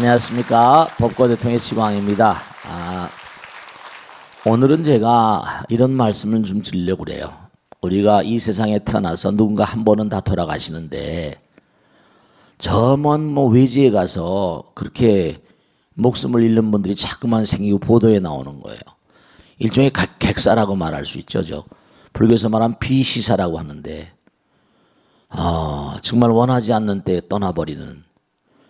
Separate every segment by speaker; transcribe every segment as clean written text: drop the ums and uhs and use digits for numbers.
Speaker 1: 안녕하십니까. 법과 대통령의 지광입니다. 오늘은 제가 이런 말씀을 좀 드리려고 그래요. 우리가 이 세상에 태어나서 누군가 한 번은 다 돌아가시는데 저 먼 외지에 가서 그렇게 목숨을 잃는 분들이 자꾸만 생기고 보도에 나오는 거예요. 일종의 객사라고 말할 수 있죠. 불교에서 말하면 비시사라고 하는데 정말 원하지 않는 때에 떠나버리는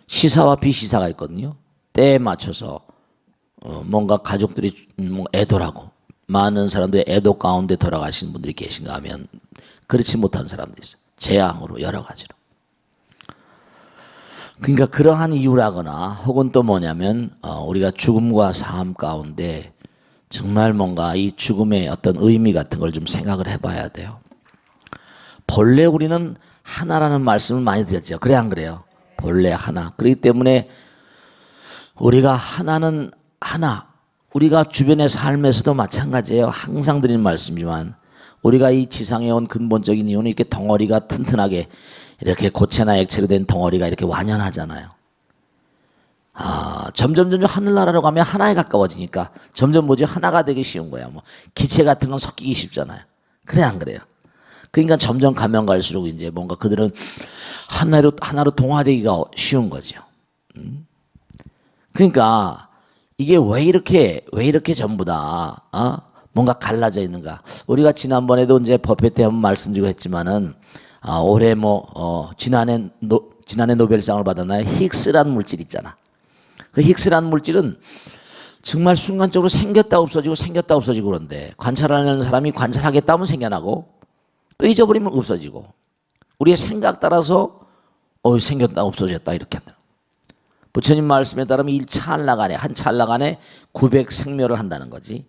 Speaker 1: 시사와 비시사가 있거든요. 때에 맞춰서 뭔가 가족들이 애도라고 많은 사람들이 애도 가운데 돌아가신 분들이 계신가 하면 그렇지 못한 사람도 있어요. 재앙으로 여러 가지로. 그러니까 그러한 이유라거나 혹은 또 뭐냐면 우리가 죽음과 삶 가운데 정말 뭔가 이 죽음의 어떤 의미 같은 걸 좀 생각을 해봐야 돼요. 본래 우리는 하나라는 말씀을 많이 드렸죠. 그래 안 그래요? 본래 하나. 그렇기 때문에 우리가 하나는 하나. 우리가 주변의 삶에서도 마찬가지예요. 항상 드리는 말씀이지만 우리가 이 지상에 온 근본적인 이유는 이렇게 덩어리가 튼튼하게 이렇게 고체나 액체로 된 덩어리가 이렇게 완연하잖아요. 점점 하늘나라로 가면 하나에 가까워지니까 점점 하나가 되기 쉬운 거야. 기체 같은 건 섞이기 쉽잖아요. 그래 안 그래요? 그러니까 점점 가면 갈수록 이제 뭔가 그들은 하나로 동화되기가 쉬운 거죠. 그러니까 이게 왜 이렇게 전부 다 뭔가 갈라져 있는가? 우리가 지난번에도 이제 법회 때 한번 말씀드리고 했지만은 올해 지난해 노벨상을 받았나요? 히그스라는 물질 있잖아. 그 히그스라는 물질은 정말 순간적으로 생겼다 없어지고 그런데 관찰하는 사람이 관찰하겠다 하면 생겨나고 또 잊어버리면 없어지고 우리의 생각 따라서 생겼다 없어졌다 이렇게 한다. 부처님 말씀에 따르면 한 찰나간에 900생멸을 한다는 거지.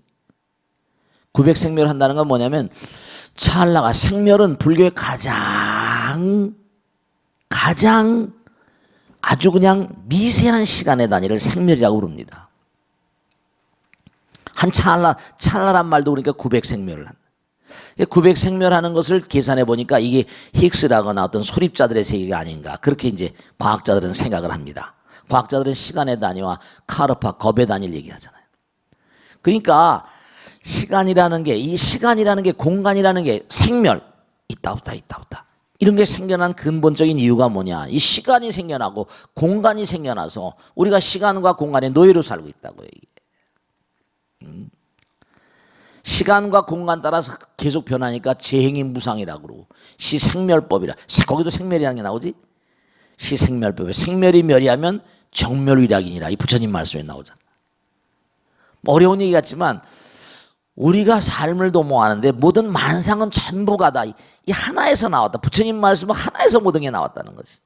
Speaker 1: 900생멸을 한다는 건 뭐냐면 생멸은 불교의 가장 아주 그냥 미세한 시간의 단위를 생멸이라고 부릅니다. 한 찰나란 말도 그러니까 900생멸을 한다. 900생멸하는 것을 계산해 보니까 이게 히그스라거나 어떤 소립자들의 세계가 아닌가 그렇게 이제 과학자들은 생각을 합니다. 과학자들은 시간의 단위와 카르파 겁의 단위를 얘기하잖아요. 그러니까 시간이라는 게 공간이라는 게 생멸 있다 없다 이런 게 생겨난 근본적인 이유가 뭐냐? 이 시간이 생겨나고 공간이 생겨나서 우리가 시간과 공간의 노예로 살고 있다고요. 이게. 시간과 공간 따라서 계속 변하니까 재행이 무상이라고 그러고 시생멸법이라. 거기도 생멸이라는 게 나오지? 시생멸법에 생멸이 멸이하면 정멸위락이니라. 이 부처님 말씀에 나오잖아. 어려운 얘기 같지만 우리가 삶을 도모하는데 모든 만상은 전부가 다 이 하나에서 나왔다. 부처님 말씀은 하나에서 모든 게 나왔다는 거지.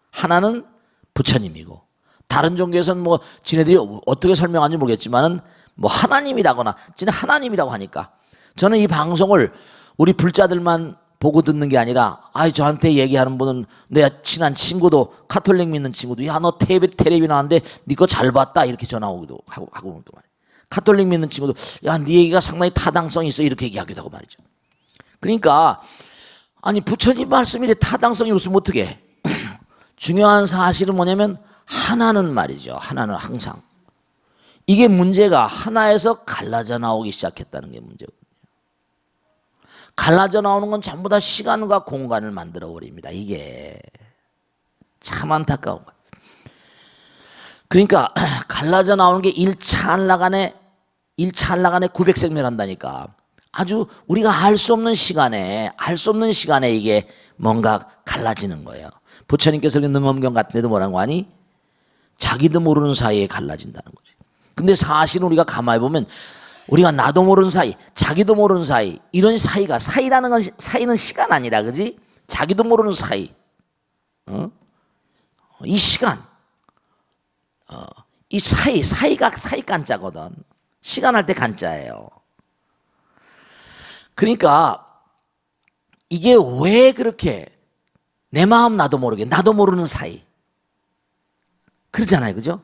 Speaker 1: 하나는 부처님이고 다른 종교에서는 지네들이 어떻게 설명하는지 모르겠지만은 하나님이라거나 진짜 하나님이라고 하니까 저는 이 방송을 우리 불자들만 보고 듣는 게 아니라 저한테 얘기하는 분은 내 친한 친구도 카톨릭 믿는 친구도 야 너 텔레비 나왔는데 네 거 잘 봤다 이렇게 전화 오기도 하고 또 말이야. 카톨릭 믿는 친구도 야 네 얘기가 상당히 타당성이 있어 이렇게 얘기하기도 하고 말이죠. 그러니까 부처님 말씀이 타당성이 없으면 어떻게 해? 중요한 사실은 뭐냐면 하나는 말이죠. 하나는 항상. 이게 문제가 하나에서 갈라져 나오기 시작했다는 게 문제거든요. 갈라져 나오는 건 전부 다 시간과 공간을 만들어 버립니다. 이게 참 안타까운 거예요. 그러니까 갈라져 나오는 게 1찰나간에 900생멸한다니까. 아주 우리가 알 수 없는 시간에 이게 뭔가 갈라지는 거예요. 부처님께서 능엄경 같은 데도 뭐라고 하니? 자기도 모르는 사이에 갈라진다는 거죠. 근데 사실은 우리가 가만히 보면 우리가 나도 모르는 사이, 자기도 모르는 사이, 이런 사이라는 건 사이는 시간 아니라 그지? 자기도 모르는 사이. 이 시간. 이 사이가 사이 간자거든. 시간할 때 간자예요. 그러니까 이게 왜 그렇게 내 마음 나도 모르게 나도 모르는 사이. 그러잖아요. 그죠?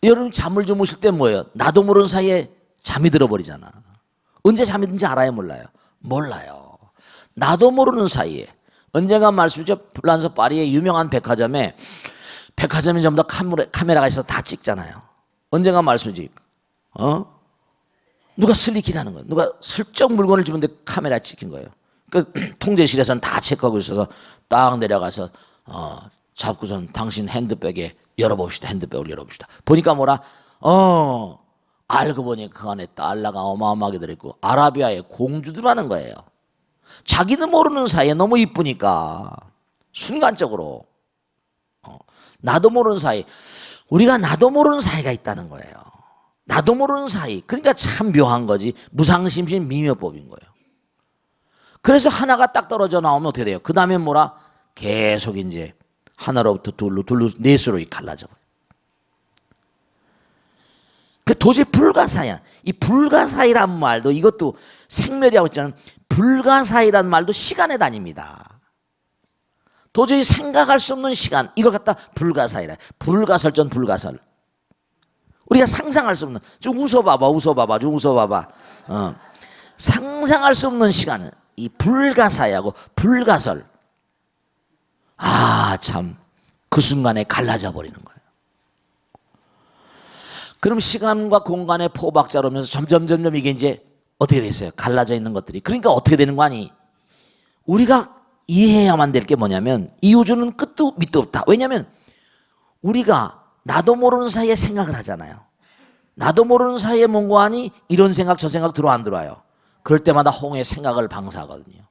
Speaker 1: 여러분 잠을 주무실 때 뭐예요? 나도 모르는 사이에 잠이 들어버리잖아. 언제 잠이 든지 알아요? 몰라요. 나도 모르는 사이에 언젠가 말씀이죠. 프랑스 파리의 유명한 백화점에 백화점에 전부 다 카메라가 있어서 다 찍잖아요. 언젠가 말씀이지. 누가 슬리키라는 거예요. 누가 슬쩍 물건을 주는데 카메라 찍힌 거예요. 그 통제실에서는 다 체크하고 있어서 딱 내려가서 잡고선 당신 핸드백에 열어봅시다. 핸드백을 열어봅시다. 보니까 뭐라? 알고 보니 그 안에 달러가 어마어마하게 들어있고 아라비아의 공주들하는 거예요. 자기도 모르는 사이에 너무 이쁘니까 순간적으로 나도 모르는 사이, 우리가 나도 모르는 사이가 있다는 거예요. 나도 모르는 사이. 그러니까 참 묘한 거지. 무상심신 미묘법인 거예요. 그래서 하나가 딱 떨어져 나오면 어떻게 돼요? 그 다음에 뭐라? 계속 이제 하나로부터 둘로 넷으로 갈라져 버려요. 그 도저히 불가사야. 이 불가사이란 말도 이것도 생멸이라고 했잖아요. 불가사이란 말도 시간에 다닙니다. 도저히 생각할 수 없는 시간, 이걸 갖다 불가사이라. 불가설전 불가설. 우리가 상상할 수 없는, 좀 웃어봐봐. 좀 웃어봐봐. 상상할 수 없는 시간은 이 불가사이하고 불가설. 참 그 순간에 갈라져 버리는 거예요. 그럼 시간과 공간의 포박자로 오면서 점점 이게 이제 어떻게 됐어요? 갈라져 있는 것들이. 그러니까 어떻게 되는 거 아니? 우리가 이해해야만 될 게 뭐냐면 이 우주는 끝도 밑도 없다. 왜냐하면 우리가 나도 모르는 사이에 생각을 하잖아요. 나도 모르는 사이에 뭔가 하니 이런 생각 저 생각 들어와 안 들어와요. 그럴 때마다 홍의 생각을 방사하거든요.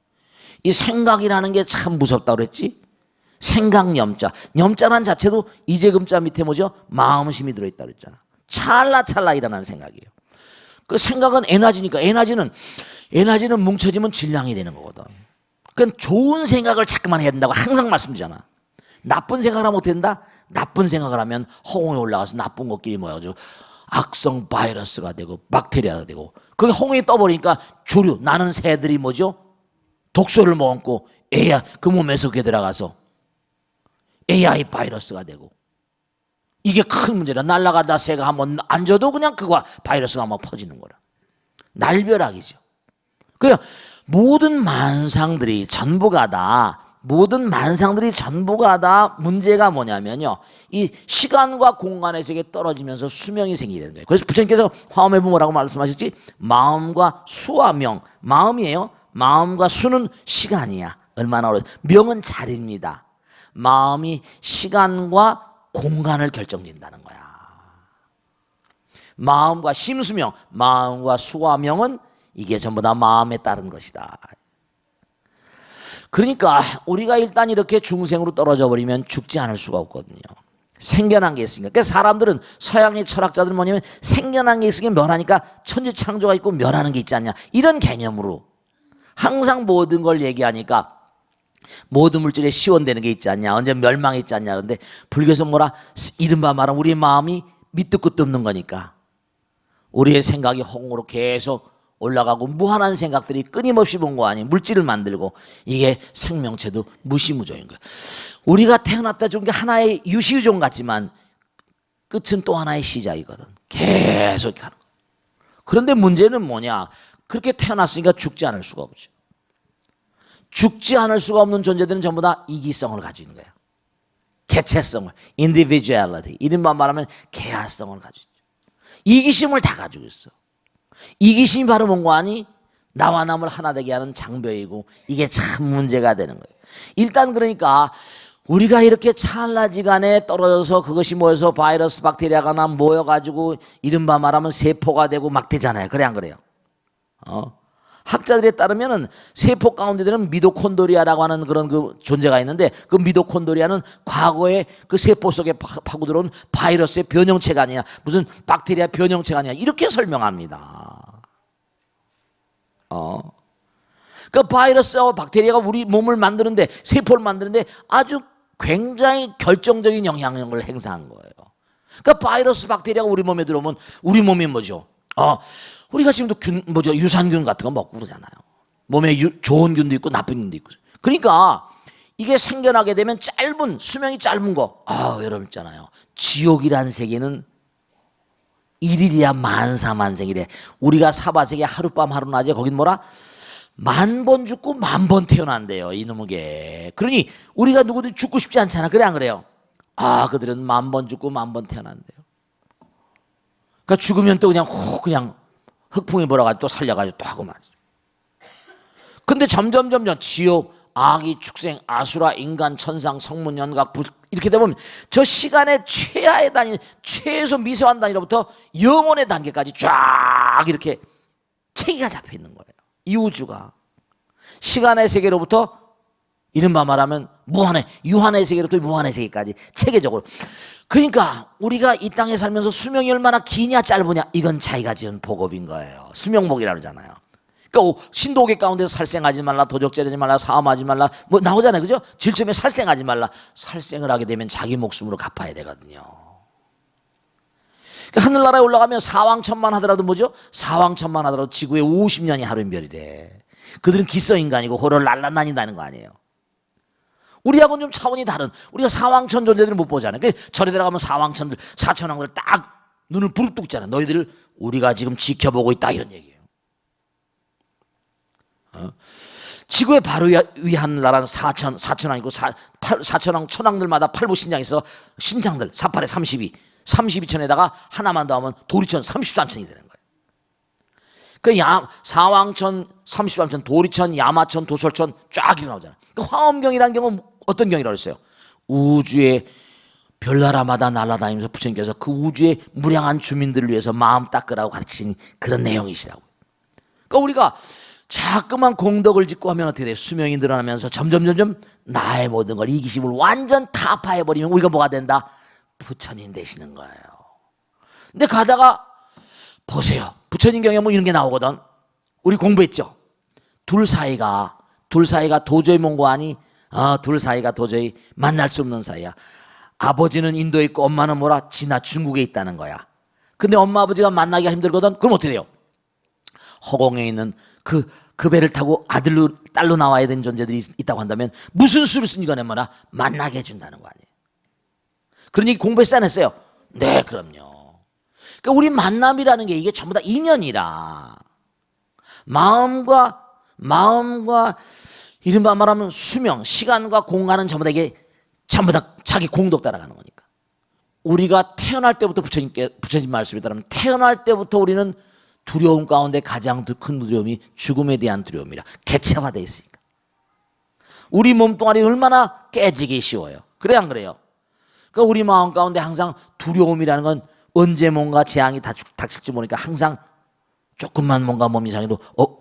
Speaker 1: 이 생각이라는 게 참 무섭다고 그랬지? 생각념자. 염자란 자체도 이재금자 밑에 뭐죠? 마음심이 들어있다 그랬잖아. 찰나찰나 일어나는 생각이에요. 그 생각은 에너지니까 에너지는 뭉쳐지면 질량이 되는 거거든. 그러니까 좋은 생각을 자꾸만 해야 된다고 항상 말씀드리잖아. 나쁜 생각을 하면 어떻게 된다? 나쁜 생각을 하면 홍에 올라가서 나쁜 것끼리 모여가지고 악성 바이러스가 되고 박테리아가 되고 그게 홍에 떠버리니까 조류, 나는 새들이 뭐죠? 독소를 먹고 AI, 그 몸에서 그게 들어가서 AI 바이러스가 되고 이게 큰 문제라. 날아가다 새가 한번 앉아도 그냥 그거 바이러스가 막 퍼지는 거라. 날벼락이죠. 그냥 모든 만상들이 전부가 다 문제가 뭐냐면요. 이 시간과 공간의 세계에 떨어지면서 수명이 생기게 되는 거예요. 그래서 부처님께서 화엄에 보면 뭐라고 말씀하셨지? 마음과 수와 명. 마음이에요. 마음과 수는 시간이야. 얼마나 오래. 명은 자리입니다. 마음이 시간과 공간을 결정짓는다는 거야. 마음과 심수명, 마음과 수와 명은 이게 전부 다 마음에 따른 것이다. 그러니까 우리가 일단 이렇게 중생으로 떨어져 버리면 죽지 않을 수가 없거든요. 생겨난 게 있으니까. 그러니까 사람들은 서양의 철학자들은 뭐냐면 생겨난 게 있으면 멸하니까 천지창조가 있고 멸하는 게 있지 않냐. 이런 개념으로 항상 모든 걸 얘기하니까 모든 물질에 시원되는 게 있지 않냐. 언제 멸망이 있지 않냐. 그런데 불교에서 뭐라? 이른바 말하면 우리의 마음이 밑도 끝도 없는 거니까 우리의 생각이 홍으로 계속 올라가고 무한한 생각들이 끊임없이 본 거 아니에요. 물질을 만들고 이게 생명체도 무시무조인 거예요. 우리가 태어났다 죽은 게 하나의 유시유종 같지만 끝은 또 하나의 시작이거든. 계속 가는 거. 그런데 문제는 뭐냐? 그렇게 태어났으니까 죽지 않을 수가 없죠. 죽지 않을 수가 없는 존재들은 전부 다 이기성을 가지고 있는 거예요. 개체성을, individuality. 이른바 말하면 개화성을 가지고 있죠. 이기심을 다 가지고 있어. 이기심이 바로 뭔가 아니? 나와 남을 하나 되게 하는 장벽이고 이게 참 문제가 되는 거예요. 일단 그러니까 우리가 이렇게 찰나지간에 떨어져서 그것이 모여서 바이러스 박테리아가 나 모여가지고 이른바 말하면 세포가 되고 막 되잖아요. 그래 안 그래요? 학자들에 따르면은 세포 가운데는 미토콘드리아라고 하는 그런 그 존재가 있는데 그 미토콘드리아는 과거에 그 세포 속에 파고들어온 바이러스의 변형체가 아니냐, 무슨 박테리아 변형체가 아니냐 이렇게 설명합니다. 그 바이러스와 박테리아가 우리 몸을 만드는데 세포를 만드는데 아주 굉장히 결정적인 영향력을 행사한 거예요. 그러니까 바이러스 박테리아가 우리 몸에 들어오면 우리 몸이 뭐죠? 우리가 지금도 유산균 같은 거 먹고 그러잖아요. 몸에 좋은 균도 있고 나쁜 균도 있고. 그러니까 이게 생겨나게 되면 수명이 짧은 거. 여러분 있잖아요. 지옥이란 세계는 일일이야 만사만생이래. 우리가 사바세계 하룻밤 하루낮에 거긴 뭐라? 10,000번 죽고 10,000번 태어난대요. 이놈의 게. 그러니 우리가 누구든 죽고 싶지 않잖아. 그래 안 그래요? 그들은 10,000번 죽고 10,000번 태어난대요. 그러니까 죽으면 또 그냥 흑풍이 불어가지고 또 살려가지고 또 하고 말이죠. 근데 점점 지옥, 아기, 축생, 아수라, 인간, 천상, 성문, 연각, 이렇게 되면 저 시간의 최하의 단위, 최소 미세한 단위로부터 영혼의 단계까지 쫙 이렇게 체계가 잡혀 있는 거예요. 이 우주가 시간의 세계로부터 이른바 말하면 유한의 세계로부터 무한의 세계까지 체계적으로. 그러니까 우리가 이 땅에 살면서 수명이 얼마나 기냐 짧으냐, 이건 자기가 지은 복업인 거예요. 수명복이라고 그러잖아요. 그러니까 신도 5개 가운데서 살생하지 말라, 도적질하지 말라, 사음하지 말라, 뭐 나오잖아요, 그죠? 제일 처음에 살생하지 말라. 살생을 하게 되면 자기 목숨으로 갚아야 되거든요. 그러니까 하늘나라에 올라가면 사왕천만 하더라도 뭐죠? 사왕천만 하더라도 지구에 50년이 하루인별이래. 그들은 기성인간이고 호를 날라다닌다는 거 아니에요. 우리하고는 좀 차원이 다른, 우리가 사왕천 존재들을 못 보잖아요. 절에 들어가면 사왕천들, 사천왕들 딱 눈을 부릅뜨고 있잖아요. 너희들을 우리가 지금 지켜보고 있다, 이런 얘기예요. 지구의 바로 위 하늘나라는 사천왕이고 사천왕 천왕들마다 팔부신장이 있어. 신장들 48에 32천에다가 하나만 더 하면 도리천 33천이 되는 거예요. 그 사왕천, 33천, 도리천, 야마천, 도솔천 쫙 이렇게 나오잖아요. 그 화엄경이라는 경우는 어떤 경이라고 했어요? 우주의 별나라마다 날아다니면서 부처님께서 그 우주의 무량한 주민들을 위해서 마음 닦으라고 가르치신 그런 내용이시라고. 그러니까 우리가 자꾸만 공덕을 짓고 하면 어떻게 돼요? 수명이 늘어나면서 점점 나의 모든 걸, 이기심을 완전 타파해버리면 우리가 뭐가 된다? 부처님 되시는 거예요. 근데 가다가 보세요. 부처님 경에 뭐 이런 게 나오거든. 우리 공부했죠? 둘 사이가 도저히 뭔고하니? 둘 사이가 도저히 만날 수 없는 사이야. 아버지는 인도에 있고 엄마는 뭐라? 지나 중국에 있다는 거야. 근데 엄마 아버지가 만나기가 힘들거든. 그럼 어떻게 돼요? 허공에 있는 그 배를 타고 딸로 나와야 되는 존재들이 있다고 한다면 무슨 수를 쓴 이거는 뭐라? 만나게 해준다는 거 아니에요. 그러니 공부했어 안 했어요? 네, 그럼요. 그러니까 우리 만남이라는 게 이게 전부 다 인연이라. 마음과 이른바 말하면 수명, 시간과 공간은 전부 다 이게 전부 다 자기 공덕 따라가는 거니까. 우리가 태어날 때부터 부처님 말씀에 따르면 태어날 때부터 우리는 두려움 가운데 가장 큰 두려움이 죽음에 대한 두려움이라. 개체화되어 있으니까. 우리 몸뚱아리 얼마나 깨지기 쉬워요. 그래 안 그래요? 그러니까 우리 마음 가운데 항상 두려움이라는 건 언제 뭔가 재앙이 닥칠지 모르니까 항상 조금만 뭔가 몸 이상해도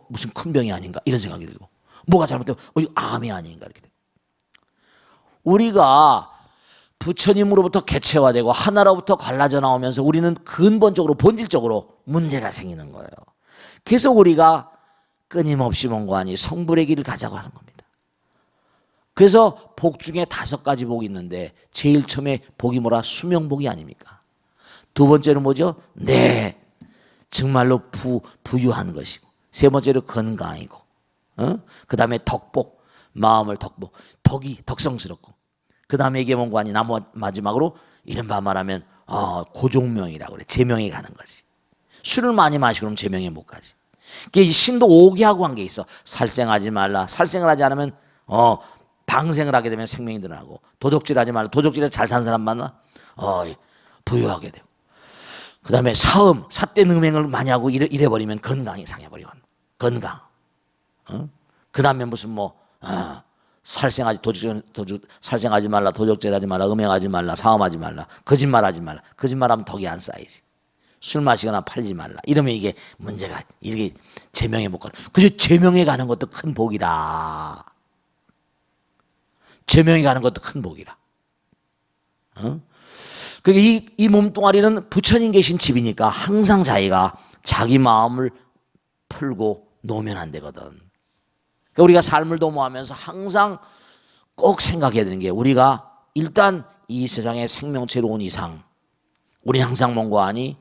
Speaker 1: 무슨 큰 병이 아닌가 이런 생각이 들고, 뭐가 잘못되면 이거 암이 아닌가 이렇게 돼요. 우리가 부처님으로부터 개체화되고 하나로부터 갈라져 나오면서 우리는 근본적으로 본질적으로 문제가 생기는 거예요. 그래서 우리가 끊임없이 뭔가하니 성불의 길을 가자고 하는 겁니다. 그래서 복 중에 5가지 복이 있는데 제일 처음에 복이 뭐라? 수명복이 아닙니까? 두 번째는 뭐죠? 네, 정말로 부유한 것이고, 세 번째로 건강이고, 그 다음에 덕복, 마음을 덕이 덕성스럽고, 그 다음에 이게 뭔가 아니 마지막으로 이른바 말하면 고종명이라고 그래. 제명에 가는 거지. 술을 많이 마시고 그러면 제명에 못 가지. 그게 신도 5개하고 한 게 있어. 살생하지 말라. 살생을 하지 않으면 방생을 하게 되면 생명이 드러나고, 도적질하지 말라. 도적질해서 잘 산 사람 만나 부유하게 되고, 그 다음에 사음, 삿된 음행을 많이 하고 이래버리면 건강이 상해버리고, 건강. 그 다음에 무슨 살생하지 말라, 도적질하지 말라, 음행하지 말라, 사음하지 말라, 거짓말하지 말라. 거짓말하면 덕이 안 쌓이지. 술 마시거나 팔지 말라. 이러면 이게 문제가, 이렇게 제명에 못 가는. 그저 제명에 가는 것도 큰 복이라. 제명에 가는 것도 큰 복이라. 그러니까 이 몸뚱아리는 부처님 계신 집이니까 항상 자기가 자기 마음을 풀고 놓으면 안 되거든. 그러니까 우리가 삶을 도모하면서 항상 꼭 생각해야 되는 게, 우리가 일단 이 세상에 생명체로 온 이상 우리 항상 뭔가하니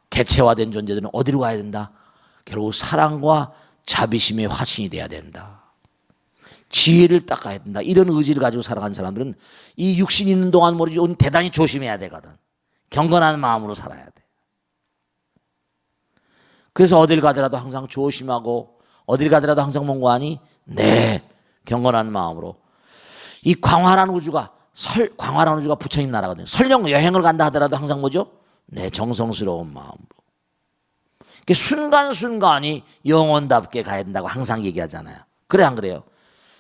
Speaker 1: 개체화된 존재들은 어디로 가야 된다? 결국 사랑과 자비심의 화신이 돼야 된다. 지혜를 닦아야 된다. 이런 의지를 가지고 살아간 사람들은 이 육신 있는 동안 대단히 조심해야 되거든. 경건한 마음으로 살아야 돼. 그래서 어딜 가더라도 항상 조심하고, 어딜 가더라도 항상 뭔가하니 네, 경건한 마음으로 이 광활한 우주가 광활한 우주가 부처님 나라거든요. 설령 여행을 간다 하더라도 항상 뭐죠? 내 정성스러운 마음으로. 순간순간이 영혼답게 가야 된다고 항상 얘기하잖아요. 그래 안 그래요?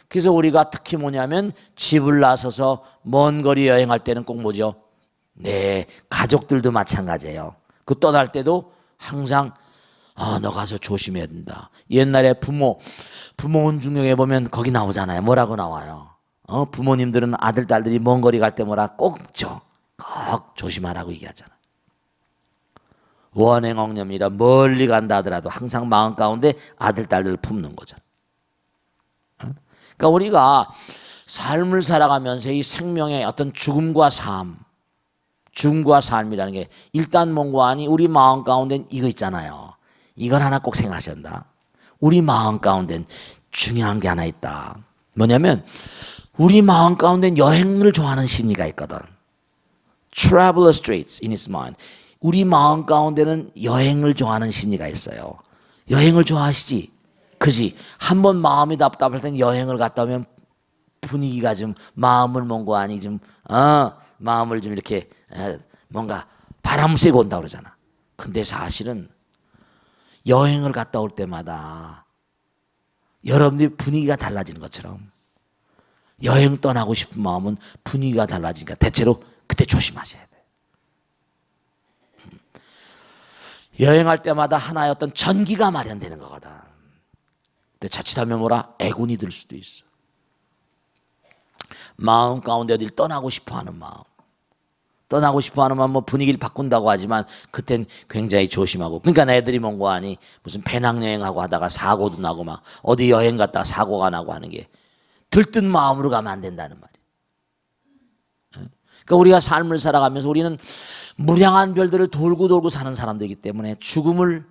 Speaker 1: 그래서 우리가 특히 뭐냐면 집을 나서서 먼 거리 여행할 때는 꼭 뭐죠? 네, 가족들도 마찬가지예요. 그 떠날 때도 항상 너 가서 조심해야 된다. 옛날에 부모 운중경에 보면 거기 나오잖아요. 뭐라고 나와요? 부모님들은 아들, 딸들이 먼 거리 갈 때 뭐라 꼭 조심하라고 얘기하잖아. 원행억념이라 멀리 간다 하더라도 항상 마음 가운데 아들, 딸들을 품는 거죠. 그러니까 우리가 삶을 살아가면서 이 생명의 어떤 죽음과 삶이라는 게 일단 뭔가 아니 우리 마음 가운데는 이거 있잖아요. 이걸 하나 꼭 생각하셔야 한다. 우리 마음 가운데는 중요한 게 하나 있다. 뭐냐면 우리 마음 가운데는 여행을 좋아하는 심리가 있거든. Traveler's traits in his mind. 우리 마음 가운데는 여행을 좋아하는 심리가 있어요. 여행을 좋아하시지? 그지? 한번 마음이 답답할 땐 여행을 갔다 오면 분위기가 좀 마음을 뭔가 아니 좀 마음을 좀 이렇게 뭔가 바람 쐬고 온다 그러잖아. 근데 사실은 여행을 갔다 올 때마다 여러분들이 분위기가 달라지는 것처럼 여행 떠나고 싶은 마음은 분위기가 달라지니까 대체로 그때 조심하셔야 돼. 여행할 때마다 하나의 어떤 전기가 마련되는 거거든. 근데 자칫하면 뭐라 애군이 들 수도 있어. 마음 가운데 어딜 떠나고 싶어하는 마음. 떠나고 싶어하는 마음 뭐 분위기를 바꾼다고 하지만 그땐 굉장히 조심하고. 그러니까 애들이 뭔거 아니 무슨 배낭여행하고 하다가 사고도 나고 막 어디 여행 갔다가 사고가 나고 하는 게 들뜬 마음으로 가면 안 된다는 말이에요. 그러니까 우리가 삶을 살아가면서 우리는 무량한 별들을 돌고 사는 사람들이기 때문에 죽음을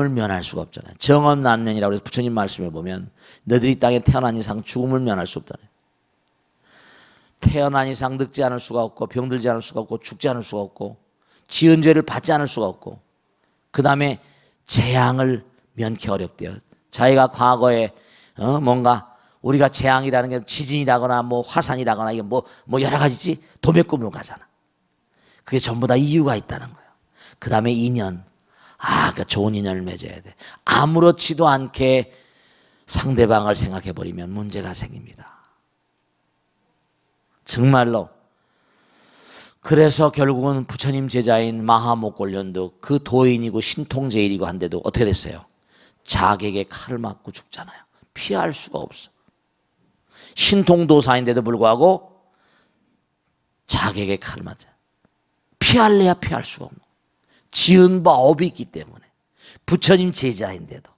Speaker 1: 면할 수가 없잖아요. 정엄난면이라고 해서 부처님 말씀에 보면 너희들이 땅에 태어난 이상 죽음을 면할 수 없다네. 태어난 이상 늙지 않을 수가 없고 병들지 않을 수가 없고 죽지 않을 수가 없고 지은 죄를 받지 않을 수가 없고 그 다음에 재앙을 면케 어렵대요. 자기가 과거에 뭔가 우리가 재앙이라는 게 지진이라거나 뭐 화산이라거나 이게 뭐 여러 가지지 도매금으로 가잖아. 그게 전부 다 이유가 있다는 거예요. 그 다음에 인연. 그러니까 좋은 인연을 맺어야 돼. 아무렇지도 않게 상대방을 생각해 버리면 문제가 생깁니다. 정말로. 그래서 결국은 부처님 제자인 마하목골련도 그 도인이고 신통제일이고 한데도 어떻게 됐어요? 자객의 칼을 맞고 죽잖아요. 피할 수가 없어. 신통도사인데도 불구하고 자객의 칼을 맞아요. 피할래야 피할 수가 없는 거예요. 지은 바 업이 있기 때문에. 부처님 제자인데도.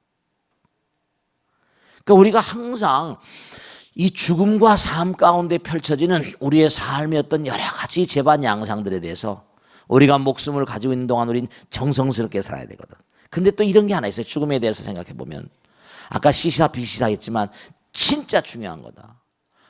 Speaker 1: 그러니까 우리가 항상 이 죽음과 삶 가운데 펼쳐지는 우리의 삶의 어떤 여러 가지 재반 양상들에 대해서 우리가 목숨을 가지고 있는 동안 우린 정성스럽게 살아야 되거든. 근데 또 이런 게 하나 있어요. 죽음에 대해서 생각해 보면 아까 시사 비시사 했지만 진짜 중요한 거다.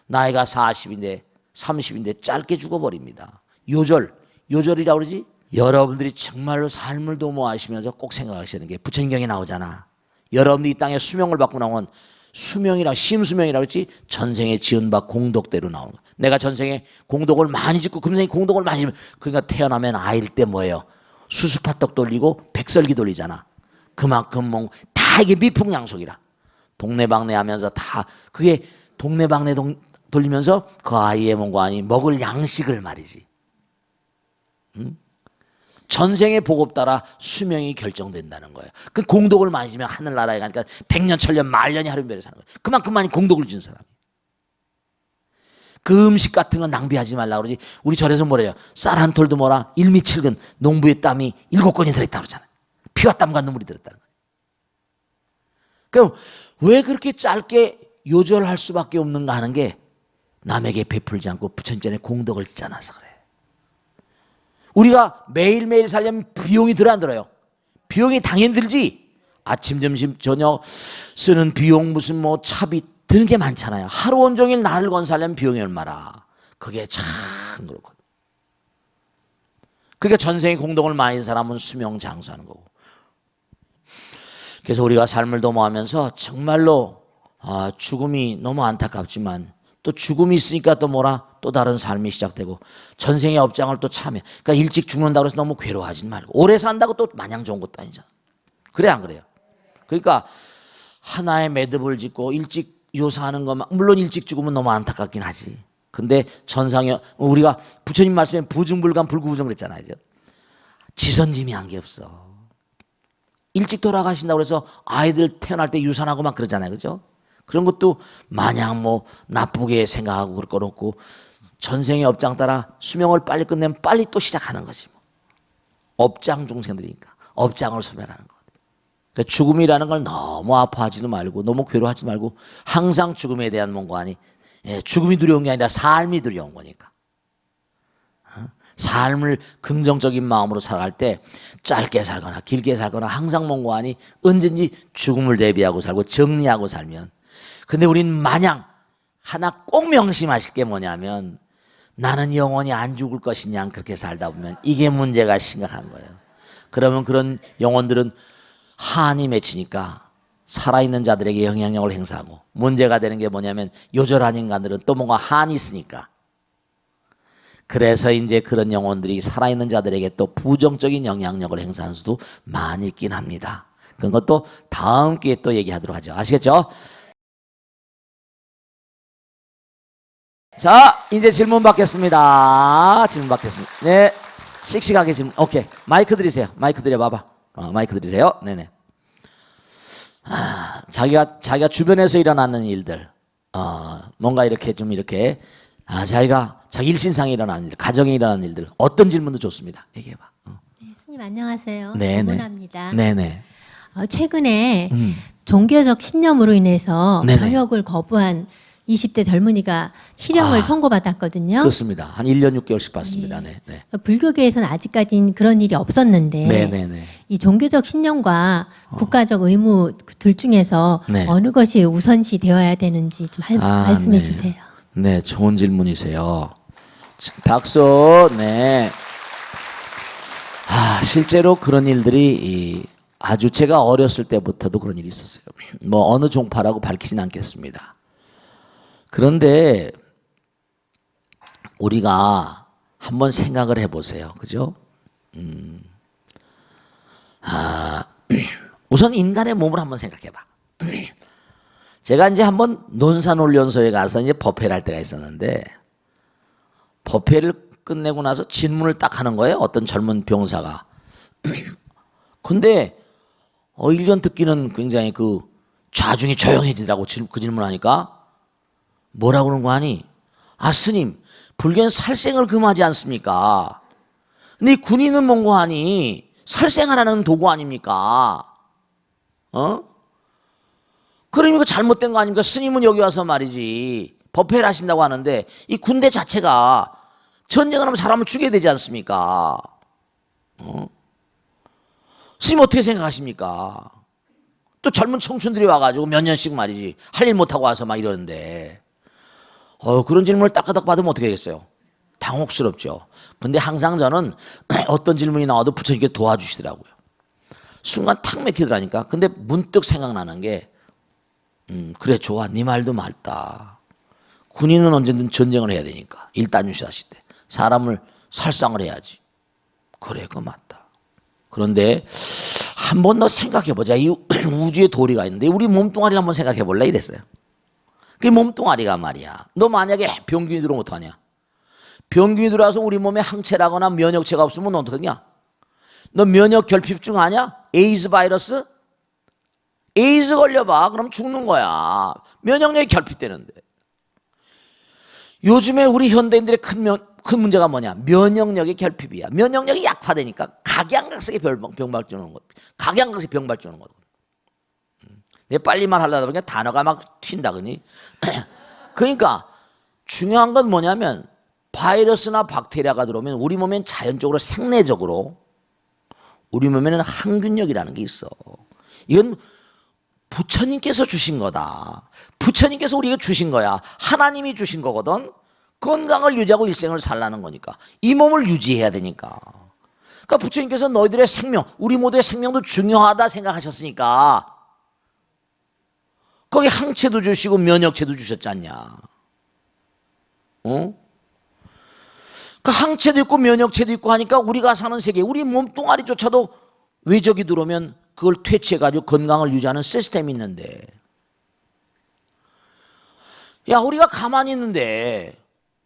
Speaker 1: 나이가 40인데 30인데 짧게 죽어버립니다. 요절이라고 그러지? 여러분들이 정말로 삶을 도모하시면서 꼭 생각하시는 게 부처님경에 나오잖아. 여러분들이 이 땅에 수명을 받고 나온 수명이라고 심수명이라고 했지 전생에 지은 바 공덕대로 나오는 거야. 내가 전생에 공덕을 많이 짓고 금생에 공덕을 많이 짓면 그러니까 태어나면 아이일 때 뭐예요? 수수파떡 돌리고 백설기 돌리잖아. 그만큼 뭐 다 이게 미풍양속이라. 동네방네 하면서 다 그게 동네방네 돌리면서 그 아이의 뭔가 아니 먹을 양식을 말이지. 응? 전생의 복업 따라 수명이 결정된다는 거예요. 그 공덕을 많이 지면 하늘나라에 가니까 100년, 1000년, 말년이 하루별에 사는 거예요. 그만큼 많이 공덕을 준 사람. 그 음식 같은 건 낭비하지 말라고 그러지. 우리 절에서 뭐래요? 쌀 한 톨도 뭐라? 1미7근 농부의 땀이 7건이 들어있다고 그러잖아요. 피와 땀과 눈물이 들었다는 거예요. 그럼 왜 그렇게 짧게 요절할 수밖에 없는가 하는 게 남에게 베풀지 않고 부처님 전에 공덕을 짓지 않아서 그래. 우리가 매일매일 살려면 비용이 들어 안 들어요? 비용이 당연히 들지. 아침, 점심, 저녁 쓰는 비용 무슨 뭐 차비 드는 게 많잖아요. 하루 온종일 나를 건사하려면 비용이 얼마나. 그게 참 그렇거든. 그러니까 전생에 공덕을 많이 한 사람은 수명 장수하는 거고. 그래서 우리가 삶을 도모하면서 정말로 죽음이 너무 안타깝지만 또 죽음이 있으니까 또 뭐라 또 다른 삶이 시작되고 전생의 업장을 또 참여. 그러니까 일찍 죽는다고 해서 너무 괴로워하지 말고 오래 산다고 또 마냥 좋은 것도 아니잖아. 그래 안 그래요? 그러니까 하나의 매듭을 짓고 일찍 요사하는 것만 물론 일찍 죽으면 너무 안타깝긴 하지. 근데 전상에 우리가 부처님 말씀에 부중불감 불구부정 그랬잖아요. 지선짐이한 게 없어. 일찍 돌아가신다고 해서 아이들 태어날 때 유산하고 막 그러잖아요. 그죠? 그런 것도 마냥 뭐 나쁘게 생각하고 그럴 건 없고 전생의 업장 따라 수명을 빨리 끝내면 빨리 또 시작하는 거지. 뭐. 업장 중생들이니까 업장을 소멸하는 거. 그러니까 죽음이라는 걸 너무 아파하지도 말고 너무 괴로워하지 말고 항상 죽음에 대한 몽고하니 죽음이 두려운 게 아니라 삶이 두려운 거니까. 삶을 긍정적인 마음으로 살아갈 때 짧게 살거나 길게 살거나 항상 몽고하니 언제든지 죽음을 대비하고 살고 정리하고 살면 근데 우린 마냥 하나 꼭 명심하실 게 뭐냐면 나는 영원히 안 죽을 것이냐 그렇게 살다 보면 이게 문제가 심각한 거예요. 그러면 그런 영혼들은 한이 맺히니까 살아있는 자들에게 영향력을 행사하고 문제가 되는 게 뭐냐면 요절한 인간들은 또 뭔가 한이 있으니까 그래서 이제 그런 영혼들이 살아있는 자들에게 또 부정적인 영향력을 행사하는 수도 많이 있긴 합니다. 그런 것도 다음 기회에 또 얘기하도록 하죠. 아시겠죠? 자, 이제 질문 받겠습니다. 질문 받겠습니다. 네, 씩씩하게 질문. 오케이, 마이크 드리세요. 마이크 드려봐봐. 마이크 드리세요. 네네. 자기가 주변에서 일어나는 일들, 뭔가 이렇게 좀 이렇게 자기가 자기 일신상에 일어나는 일, 가정에 일어나는 일들 어떤 질문도 좋습니다. 얘기해봐.
Speaker 2: 네, 스님 안녕하세요.
Speaker 1: 네네.
Speaker 2: 고문합니다.
Speaker 1: 네네.
Speaker 2: 최근에 종교적 신념으로 인해서
Speaker 1: 네네.
Speaker 2: 병역을 거부한 20대 젊은이가 실형을 선고받았거든요.
Speaker 1: 그렇습니다. 한 1년 6개월씩 받습니다. 네. 네.
Speaker 2: 불교계에서는 아직까지는 그런 일이 없었는데
Speaker 1: 네네네.
Speaker 2: 이 종교적 신념과 국가적 의무 둘 중에서
Speaker 1: 네.
Speaker 2: 어느 것이 우선시 되어야 되는지 좀 말씀해
Speaker 1: 네.
Speaker 2: 주세요.
Speaker 1: 네, 좋은 질문이세요. 박수. 네. 실제로 그런 일들이 아주 제가 어렸을 때부터도 그런 일이 있었어요. 뭐 어느 종파라고 밝히진 않겠습니다. 그런데 우리가 한번 생각을 해보세요. 그죠? 우선 인간의 몸을 한번 생각해봐. 제가 이제 한번 논산훈련소에 가서 이제 법회를 할 때가 있었는데 법회를 끝내고 나서 질문을 딱 하는 거예요. 어떤 젊은 병사가. 근데 1년 듣기는 굉장히 그 좌중이 조용해지더라고. 그 질문하니까 뭐라고 그러는 거 아니? 스님, 불교는 살생을 금하지 않습니까? 근데 이 군인은 뭔고 하니 살생하라는 도구 아닙니까? 그럼 이거 잘못된 거 아닙니까? 스님은 여기 와서 말이지 법회를 하신다고 하는데 이 군대 자체가 전쟁을 하면 사람을 죽여야 되지 않습니까? 스님 어떻게 생각하십니까? 또 젊은 청춘들이 와가지고 몇 년씩 말이지 할 일 못하고 와서 막 이러는데 그런 질문을 따까닥 받으면 어떻게 하겠어요? 당혹스럽죠. 근데 항상 저는 어떤 질문이 나와도 부처님께 도와주시더라고요. 순간 탁 맥히더라니까. 근데 문득 생각나는 게 그래 좋아 네 말도 맞다. 군인은 언제든 전쟁을 해야 되니까 일단유시하실 때 사람을 살상을 해야지. 그래 그거 맞다. 그런데 한 번 더 생각해보자. 이 우주의 도리가 있는데 우리 몸뚱아리를 한번 생각해볼래 이랬어요. 그 몸뚱아리가 말이야. 너 만약에 병균이 들어오면 어떡하냐? 병균이 들어와서 우리 몸에 항체라거나 면역체가 없으면 너 어떡하냐? 너 면역 결핍증 아냐? 에이즈 바이러스? 에이즈 걸려봐. 그럼 죽는 거야. 면역력이 결핍되는데. 요즘에 우리 현대인들의 큰 문제가 뭐냐? 면역력의 결핍이야. 면역력이 약화되니까 각양각색의 병발주 오는 것. 각양각색의 병발주 오는 거거든. 내가 빨리 말하려다 보니까 단어가 막 튄다 그니. 그러니까 중요한 건 뭐냐면 바이러스나 박테리아가 들어오면 우리 몸엔 자연적으로 생내적으로 우리 몸에는 항균력이라는 게 있어. 이건 부처님께서 주신 거다. 부처님께서 우리에게 주신 거야. 하나님이 주신 거거든. 건강을 유지하고 일생을 살라는 거니까. 이 몸을 유지해야 되니까. 그러니까 부처님께서 너희들의 생명, 우리 모두의 생명도 중요하다 생각하셨으니까 거기 항체도 주시고 면역체도 주셨지 않냐. 그 항체도 있고 면역체도 있고 하니까 우리가 사는 세계, 우리 몸뚱아리조차도 외적이 들어오면 그걸 퇴치해가지고 건강을 유지하는 시스템이 있는데, 야, 우리가 가만히 있는데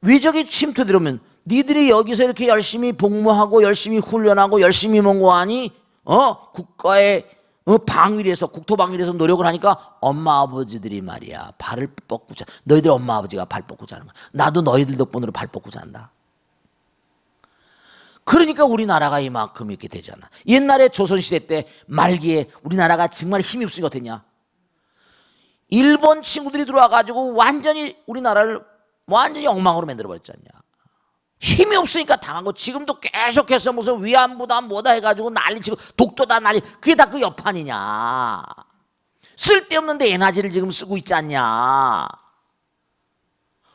Speaker 1: 외적이 침투 들어오면 니들이 여기서 이렇게 열심히 복무하고 열심히 훈련하고 열심히 뭔고하니 국가의 방위를 해서 국토방위를 해서 노력을 하니까 엄마 아버지들이 말이야 발을 뻗고 자. 너희들 엄마 아버지가 발 뻗고 자는 거야. 나도 너희들 덕분으로 발 뻗고 잔다. 그러니까 우리나라가 이만큼 이렇게 되잖아. 옛날에 조선시대 때 말기에 우리나라가 정말 힘이 없으니까 어땠냐. 일본 친구들이 들어와가지고 완전히 우리나라를 완전히 엉망으로 만들어버렸지 않냐. 힘이 없으니까 당하고 지금도 계속해서 무슨 위안부다 뭐다 해가지고 난리치고 독도다 난리. 그게 다 그 여판이냐. 쓸데없는데 에너지를 지금 쓰고 있지 않냐.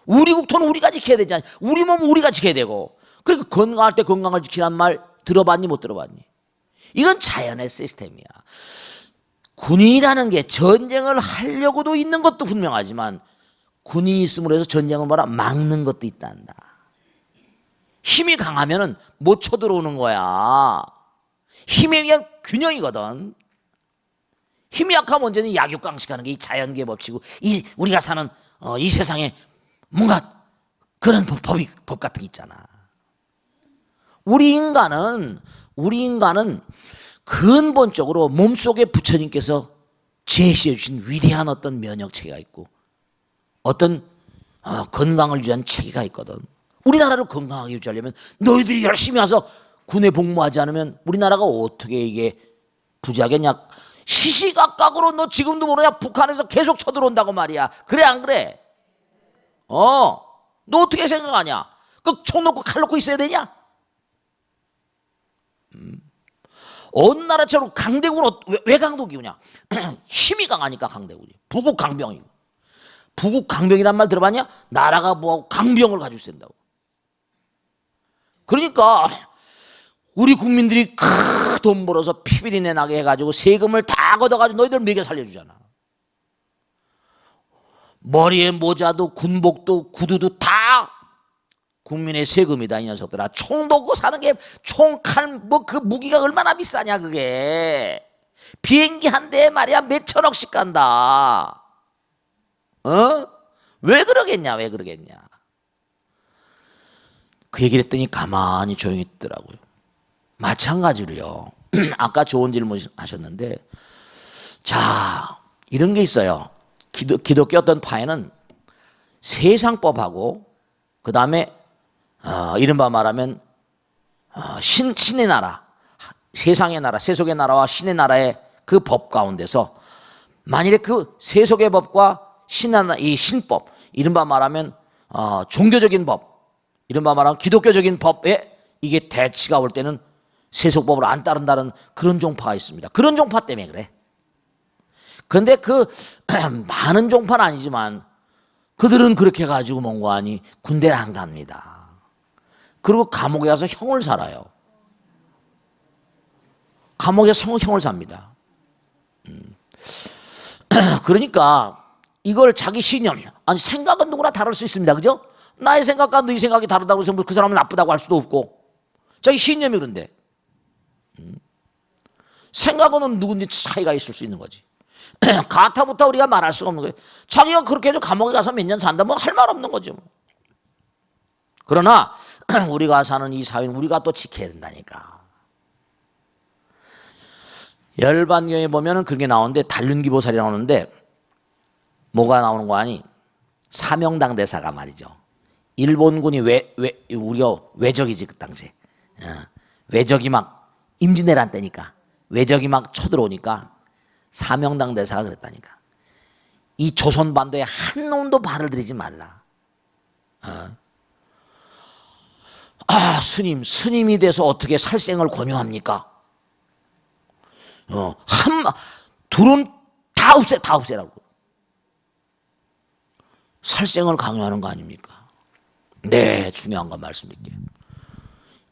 Speaker 1: 우리 국토는 우리가 지켜야 되지 않냐. 우리 몸은 우리가 지켜야 되고. 그러니까 건강할 때 건강을 지키란 말 들어봤니 못 들어봤니? 이건 자연의 시스템이야. 군인이라는 게 전쟁을 하려고도 있는 것도 분명하지만 군인이 있음으로 해서 전쟁을 뭐라 막는 것도 있단다. 힘이 강하면은 못 쳐들어오는 거야. 힘에 의한 균형이거든. 힘이 약하면 언제든 약육강식하는 게 이 자연계의 법칙이고 이 우리가 사는 이 세상에 뭔가 그런 법 같은 게 있잖아. 우리 인간은 근본적으로 몸속에 부처님께서 제시해 주신 위대한 어떤 면역체계가 있고 어떤 건강을 유지하는 체계가 있거든. 우리나라를 건강하게 유지하려면 너희들이 열심히 와서 군에 복무하지 않으면 우리나라가 어떻게 이게 부지하겠냐. 시시각각으로 너 지금도 모르냐. 북한에서 계속 쳐들어온다고 말이야. 그래 안 그래? 너 어떻게 생각하냐? 그 총 놓고 칼 놓고 있어야 되냐? 어느 나라처럼 강대국은 왜 강대국이냐? 힘이 강하니까 강대국이. 부국 강병이고. 부국 강병이란 말 들어봤냐? 나라가 뭐하고 강병을 가지고 있다고. 그러니까 우리 국민들이 돈 벌어서 피비린내 나게 해가지고 세금을 다 걷어가지고 너희들 먹여 살려주잖아. 머리에 모자도 군복도 구두도 다 국민의 세금이다. 이 녀석들아. 총 놓고 사는 게 총칼 뭐 그 무기가 얼마나 비싸냐 그게. 비행기 한 대에 말이야 몇 천억씩 간다. 왜 그러겠냐. 그 얘기를 했더니 가만히 조용히 있더라고요. 마찬가지로요. 아까 좋은 질문 하셨는데 자 이런 게 있어요. 기독교 어떤 파에는 세상법하고 그 다음에 이른바 말하면 신의 나라, 세상의 나라, 세속의 나라와 신의 나라의 그 법 가운데서 만일에 그 세속의 법과 이 신법, 이른바 말하면 종교적인 법, 이른바 말하면 기독교적인 법에 이게 대치가 올 때는 세속법을 안 따른다는 그런 종파가 있습니다. 그런 종파 때문에 그래. 그런데 그 많은 종파는 아니지만 그들은 그렇게 가지고 뭔가 하니 군대를 안 갑니다. 그리고 감옥에 가서 형을 살아요. 감옥에서 형을 삽니다. 그러니까 이걸 자기 신념, 아니 생각은 누구나 다를 수 있습니다. 그죠? 나의 생각과 너의 생각이 다르다고 해서 그 사람은 나쁘다고 할 수도 없고 자기 신념이 그런데 생각은 누군지 차이가 있을 수 있는 거지. 가타부터 우리가 말할 수가 없는 거예요. 자기가 그렇게 해도 감옥에 가서 몇 년 산다면 할 말 없는 거죠. 그러나 우리가 사는 이 사회는 우리가 또 지켜야 된다니까. 열반경에 보면은 그게 나오는데 단륜기보살이 나오는데 뭐가 나오는 거 아니? 사명당 대사가 말이죠. 일본군이 우리가 외적이지 그 당시에. 외적이 막 임진왜란 때니까 외적이 막 쳐들어오니까 사명당 대사가 그랬다니까. 이 조선반도에 한 놈도 발을 들이지 말라. 스님이 돼서 어떻게 살생을 권유합니까? 둘은 다 없애라고. 살생을 강요하는 거 아닙니까? 네, 중요한 거 말씀드릴게요.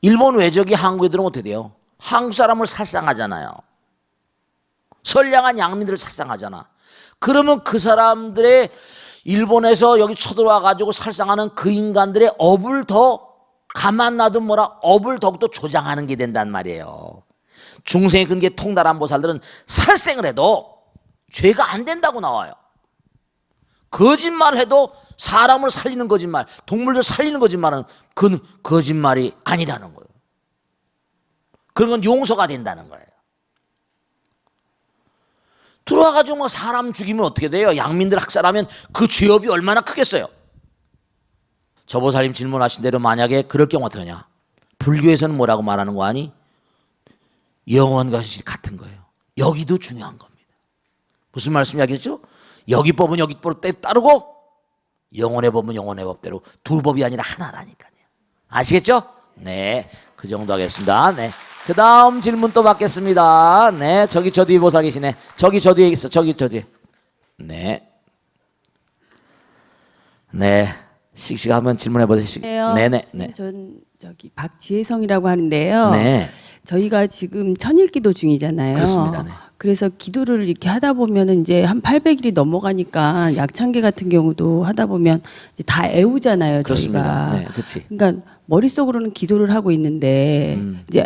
Speaker 1: 일본 외적이 한국에 들어오면 어떻게 돼요? 한국 사람을 살상하잖아요. 선량한 양민들을 살상하잖아. 그러면 그 사람들의 일본에서 여기 쳐들어와 가지고 살상하는 그 인간들의 업을 더 가만 놔둔 뭐라 업을 더욱더 조장하는 게 된단 말이에요. 중생의 근기에 통달한 보살들은 살생을 해도 죄가 안 된다고 나와요. 거짓말을 해도 사람을 살리는 거짓말, 동물들 살리는 거짓말은 그건 거짓말이 아니라는 거예요. 그런 건 용서가 된다는 거예요. 들어와가지고 뭐 사람 죽이면 어떻게 돼요? 양민들 학살하면 그 죄업이 얼마나 크겠어요? 저 보살님 질문하신 대로 만약에 그럴 경우 어떻게 하냐? 불교에서는 뭐라고 말하는 거 아니? 영원과 현실이 같은 거예요. 여기도 중요한 겁니다. 무슨 말씀 이야기했죠? 여기 법은 여기 법대로 따르고 영혼의 법은 영혼의 법대로 두 법이 아니라 하나라니까요. 아시겠죠? 네, 그 정도 하겠습니다. 네, 그 다음 질문 또 받겠습니다. 네, 저기 저 뒤에 보살 계시네. 저기 저 뒤에 있어. 저기 저 뒤에. 네, 네, 씩씩 한번 질문해 보세요. 네네. 네.
Speaker 3: 전 저기 박지혜성이라고 하는데요.
Speaker 1: 네.
Speaker 3: 저희가 지금 천일기도 중이잖아요.
Speaker 1: 그렇습니다. 네.
Speaker 3: 그래서 기도를 이렇게 하다 보면은 이제 한 800일이 넘어가니까 약창계 같은 경우도 하다 보면 이제 다 애우잖아요,
Speaker 1: 그렇습니다.
Speaker 3: 저희가.
Speaker 1: 네, 그렇지.
Speaker 3: 그러니까 머릿속으로는 기도를 하고 있는데 이제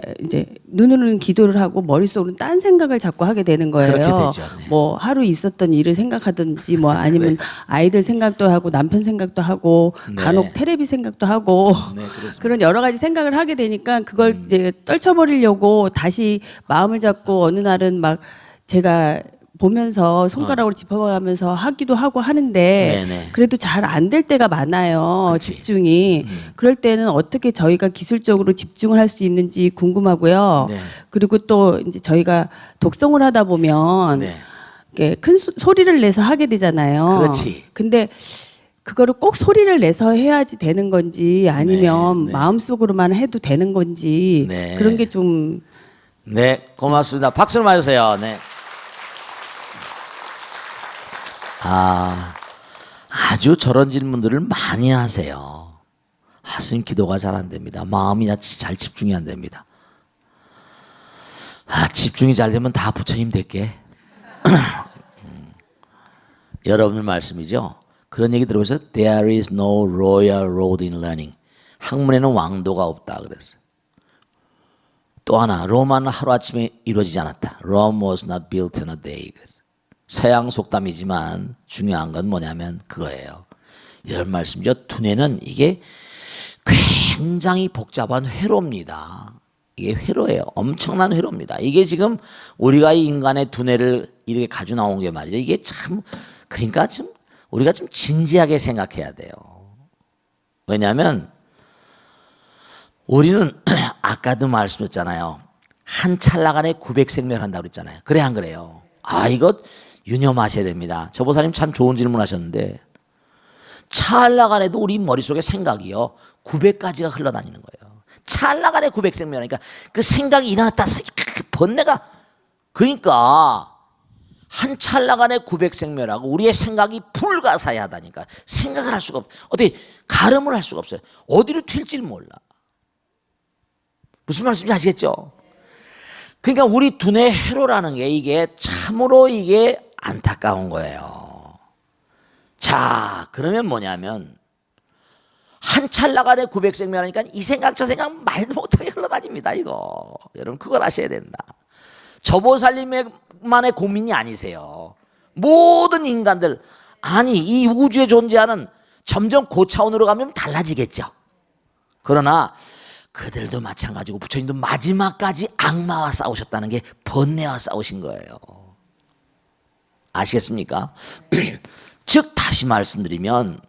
Speaker 3: 눈으로는 기도를 하고 머릿속으로는 딴 생각을 자꾸 하게 되는 거예요.
Speaker 1: 그렇게 되죠. 네.
Speaker 3: 뭐 하루 있었던 일을 생각하든지 뭐 아니면 아이들 생각도 하고 남편 생각도 하고
Speaker 1: 네.
Speaker 3: 간혹 테레비 생각도 하고
Speaker 1: 네, 그렇습니다.
Speaker 3: 그런 여러 가지 생각을 하게 되니까 그걸 이제 떨쳐버리려고 다시 마음을 잡고 어느 날은 막 제가 보면서 손가락으로 짚어가면서 하기도 하고 하는데
Speaker 1: 네네.
Speaker 3: 그래도 잘 안 될 때가 많아요.
Speaker 1: 그렇지.
Speaker 3: 집중이. 그럴 때는 어떻게 저희가 기술적으로 집중을 할 수 있는지 궁금하고요.
Speaker 1: 네.
Speaker 3: 그리고 또 이제 저희가 독성을 하다 보면
Speaker 1: 네.
Speaker 3: 이렇게 큰 소리를 내서 하게 되잖아요.
Speaker 1: 그렇지.
Speaker 3: 근데 그거를 꼭 소리를 내서 해야지 되는 건지 아니면
Speaker 1: 네.
Speaker 3: 마음속으로만 해도 되는 건지
Speaker 1: 네.
Speaker 3: 그런 게 좀
Speaker 1: 네, 고맙습니다. 박수를 맞으세요. 네. 아주 저런 질문들을 많이 하세요. 스님 기도가 잘 안 됩니다. 마음이 잘 집중이 안 됩니다. 집중이 잘 되면 다 부처님 될게. 여러분의 말씀이죠. 그런 얘기 들어보세요. There is no royal road in learning. 학문에는 왕도가 없다 그랬어요. 또 하나, 로마는 하루아침에 이루어지지 않았다. Rome was not built in a day. 그랬어요. 서양 속담이지만 중요한 건 뭐냐면 그거예요. 이런 말씀이죠. 두뇌는 이게 굉장히 복잡한 회로입니다. 이게 회로예요. 엄청난 회로입니다. 이게 지금 우리가 이 인간의 두뇌를 이렇게 가지고 나온 게 말이죠. 이게 참 그러니까 좀 우리가 좀 진지하게 생각해야 돼요. 왜냐하면 우리는 아까도 말씀드렸잖아요. 한 찰나간에 900생멸한다고 그랬잖아요. 그래 안 그래요? 이거 유념하셔야 됩니다. 저 보사님 참 좋은 질문 하셨는데 찰나간에도 우리 머릿속에 생각이요 900가지가 흘러다니는 거예요. 찰나간에 900생멸 그러니까 그 생각이 일어났다 번뇌가 그러니까 한 찰나간에 900생멸하고 우리의 생각이 불가사의하다니까 생각을 할 수가 없어요. 어떻게 가름을 할 수가 없어요. 어디로 튈지 몰라. 무슨 말씀인지 아시겠죠? 그러니까 우리 두뇌 회로라는 게 이게 참으로 이게 안타까운 거예요. 자, 그러면 뭐냐면 한 찰나간에 900생멸하니까 이 생각 저 생각 말도 못하게 흘러다닙니다. 이거 여러분 그걸 아셔야 된다. 저보살님만의 고민이 아니세요. 모든 인간들 아니 이 우주에 존재하는 점점 고차원으로 가면 달라지겠죠. 그러나 그들도 마찬가지고 부처님도 마지막까지 악마와 싸우셨다는 게 번뇌와 싸우신 거예요. 아시겠습니까? 즉 다시 말씀드리면